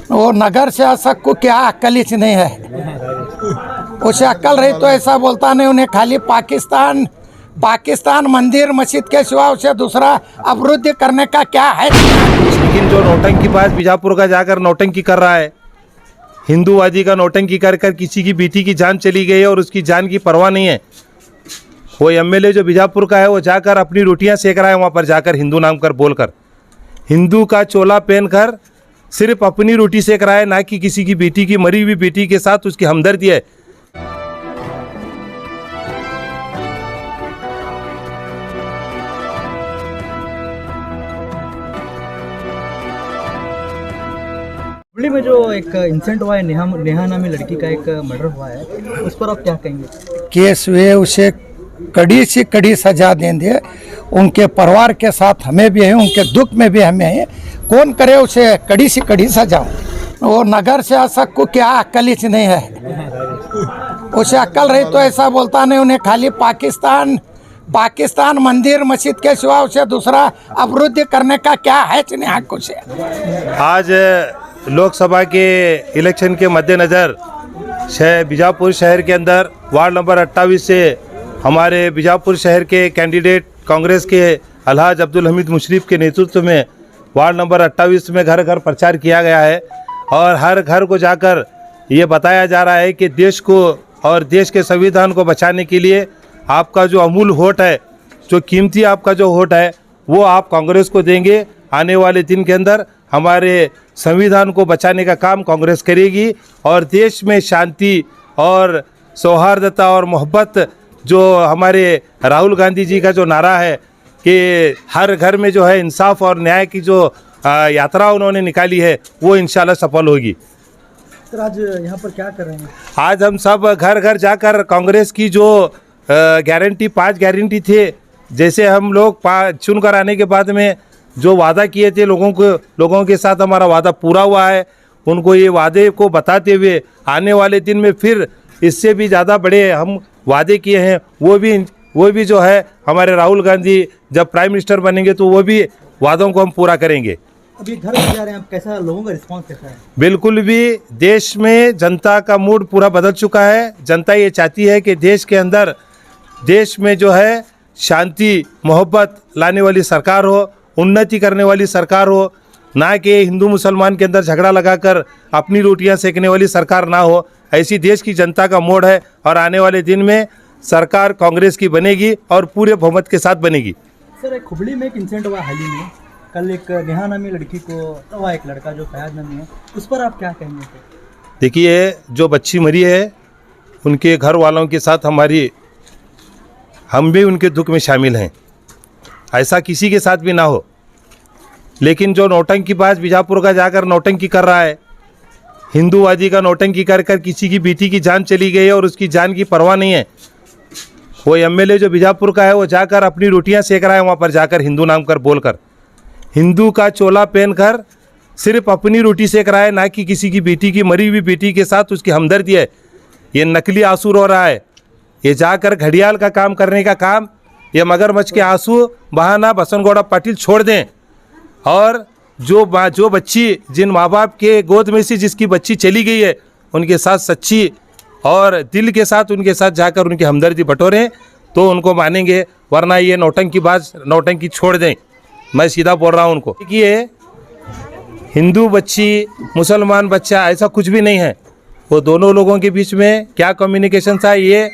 वो नगर शासक को क्या अक्ल ही नहीं है। उसे अक्ल रही तो ऐसा बोलता नहीं। उन्हें खाली पाकिस्तान मंदिर मस्जिद के सिवा उसे दूसरा अवरुद्ध करने का क्या है। लेकिन जो नौटंकीबाज बीजापुर का जाकर नौटंकी कर रहा है, हिंदूवादी का नौटंकी कर कर किसी की बेटी की जान चली गई है और उसकी जान की परवाह नहीं है। वो एमएलए जो बीजापुर का है वो जाकर अपनी रोटियां सेक रहा है वहाँ पर जाकर, हिंदू नाम कर बोलकर, हिंदू का चोला पहन कर सिर्फ अपनी रोटी सेक रहा है, ना कि किसी की बेटी की, मरी हुई बेटी के साथ उसकी हमदर्दी है। हुबली में जो एक इंसिडेंट हुआ है, नेहा नामी लड़की का एक मर्डर हुआ है, उस पर आप क्या कहेंगे? केस वे उसे कड़ी से कड़ी सजा देंगे। उनके परिवार के साथ हमें भी है, उनके दुख में भी हमें है। कौन करे उसे कड़ी से कड़ी सजा। वो नगर शासक को क्या अक्ल ही नहीं है। उसे अक्ल रही तो ऐसा बोलता नहीं। उन्हें खाली पाकिस्तान मंदिर मस्जिद के सिवा उसे दूसरा अवरुद्ध करने का क्या है हक उसे। आज लोकसभा के इलेक्शन के मद्देनज़र बीजापुर शहर के अंदर वार्ड नंबर 28 से हमारे बीजापुर शहर के कैंडिडेट कांग्रेस के अलहाज अब्दुल हमीद मुशर्रफ के नेतृत्व में वार्ड नंबर 28 में घर घर प्रचार किया गया है और हर घर को जाकर ये बताया जा रहा है कि देश को और देश के संविधान को बचाने के लिए आपका जो अमूल वोट है, जो कीमती आपका जो वोट है, वो आप कांग्रेस को देंगे। आने वाले दिन के अंदर हमारे संविधान को बचाने का काम कांग्रेस करेगी और देश में शांति और सौहार्दता और मोहब्बत, जो हमारे राहुल गांधी जी का जो नारा है कि हर घर में जो है इंसाफ और न्याय की जो यात्रा उन्होंने निकाली है, वो इंशाल्लाह सफल होगी। सर आज यहाँ पर क्या कर रहे हैं? आज हम सब घर घर जाकर कांग्रेस की जो गारंटी 5 गारंटी थे, जैसे हम लोग चुन कर आने के बाद में जो वादा किए थे लोगों के साथ हमारा वादा पूरा हुआ है। उनको ये वादे को बताते हुए आने वाले दिन में फिर इससे भी ज़्यादा बड़े हम वादे किए हैं। वो भी जो है हमारे राहुल गांधी जब प्राइम मिनिस्टर बनेंगे तो वो भी वादों को हम पूरा करेंगे। अभी घर में जा रहे हैं आप, कैसा लोगों का रिस्पांस कैसा है? बिल्कुल भी देश में जनता का मूड पूरा बदल चुका है। जनता ये चाहती है कि देश के अंदर, देश में जो है शांति मोहब्बत लाने वाली सरकार हो, उन्नति करने वाली सरकार हो, ना कि हिंदू मुसलमान के अंदर झगड़ा लगाकर अपनी रोटियां सेकने वाली सरकार ना हो। ऐसी देश की जनता का मोड है और आने वाले दिन में सरकार कांग्रेस की बनेगी और पूरे बहुमत के साथ बनेगी। सर एक हुबली में एक इंसिडेंट हुआ हाल ही में, कल एक नेहा नामी लड़की को हुआ, एक लड़का जो फयाज नामी है, उस पर आप क्या कहेंगे? देखिए, जो बच्ची मरी है उनके घर वालों के साथ हम भी उनके दुख में शामिल हैं। ऐसा किसी के साथ भी ना हो। लेकिन जो नौटंकीबाज बीजापुर का जाकर नौटंकी कर रहा है, हिंदूवादी का नौटंकी कर कर किसी की बेटी की जान चली गई है और उसकी जान की परवाह नहीं है। वो एमएलए जो बीजापुर का है वो जाकर अपनी रोटियां सेक रहा है वहाँ पर जाकर, हिंदू नाम कर बोलकर, हिंदू का चोला पहन कर सिर्फ अपनी रोटी सेक रहा है, ना कि किसी की बेटी की, मरी हुई बेटी के साथ उसकी हमदर्दी है। ये नकली आंसू रो रहा है। ये जाकर घड़ियाल का काम करने का काम, ये मगरमच्छ के आंसू बहाना बसनगौड़ा पाटिल छोड़ दें। और जो बच्ची, जिन माँ बाप के गोद में से जिसकी बच्ची चली गई है, उनके साथ सच्ची और दिल के साथ उनके साथ जाकर उनकी हमदर्दी बटोरें तो उनको मानेंगे, वरना ये नौटंकी छोड़ दें। मैं सीधा बोल रहा हूँ उनको। देखिए, हिंदू बच्ची मुसलमान बच्चा ऐसा कुछ भी नहीं है। वो दोनों लोगों के बीच में क्या कम्युनिकेशन था, ये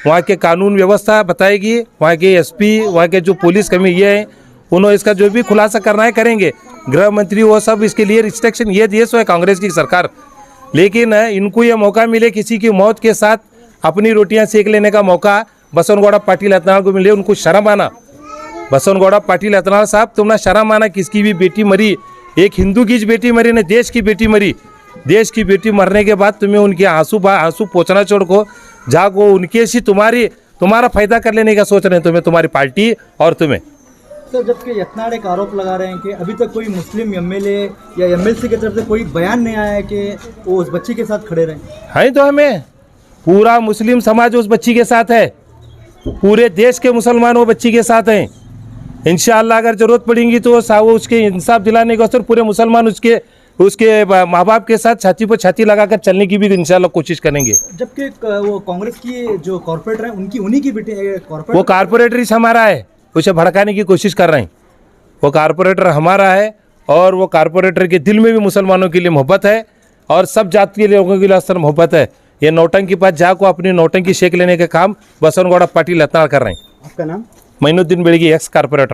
वहाँ के कानून व्यवस्था बताएगी। वहाँ के एसपी, वहाँ के जो पुलिस कमी ये है, उन्होंने इसका जो भी खुलासा करना है करेंगे। गृह मंत्री वो सब इसके लिए रिस्ट्रिक्शन ये दिए सो है कांग्रेस की सरकार। लेकिन इनको ये मौका मिले किसी की मौत के साथ अपनी रोटियां सेक लेने का मौका बसनगौड़ा पाटिल अतनाल को मिले, उनको शर्म आना। बसनगौड़ा पाटिल अतनाल साहब, तुमने शर्म आना। किसकी भी बेटी मरी, एक हिंदू की बेटी मरी ने, देश की बेटी मरी। देश की बेटी मरने के बाद तुम्हें उनके आंसू पोंछना छोड़ को जागो, उनके से तुम्हारा फायदा कर लेने का सोच रहे हैं तुम्हें, तुम्हारी पार्टी और तुम्हें। सर जबकि यत्नाड़ एक आरोप लगा रहे हैं कि अभी तक कोई मुस्लिम एमएलए या एमएलसी की तरफ से कोई बयान नहीं आया है कि वो उस बच्ची के साथ खड़े रहे हैं। तो हमें पूरा मुस्लिम समाज उस बच्ची के साथ है, पूरे देश के मुसलमान वो बच्ची के साथ हैं। इंशाअल्लाह अगर ज़रूरत पड़ेगी तो वो उसके इंसाफ दिलाने के वास्ते पूरे मुसलमान उसके उसके माँ बाप के साथ छाती पर छाती लगाकर चलने की भी इंशाल्लाह कोशिश करेंगे। जबकि वो कांग्रेस की जो कॉर्पोरेटर हैं उनकी उन्हीं की बेटी वो कॉर्पोरेटर कारपोरेटर ही हमारा है, उसे भड़काने की कोशिश कर रहे हैं। वो कारपोरेटर हमारा है और वो कारपोरेटर के दिल में भी मुसलमानों के लिए मोहब्बत है और सब जाति के लोगों के लिए असल मोहब्बत है। ये नौटंकी पास जाको अपनी नौटंकी शेख लेने का काम बसवनगौड़ा पाटिल लताड़ कर रहे हैं। आपका नाम? Moinuddin Bedgi, ex corporator.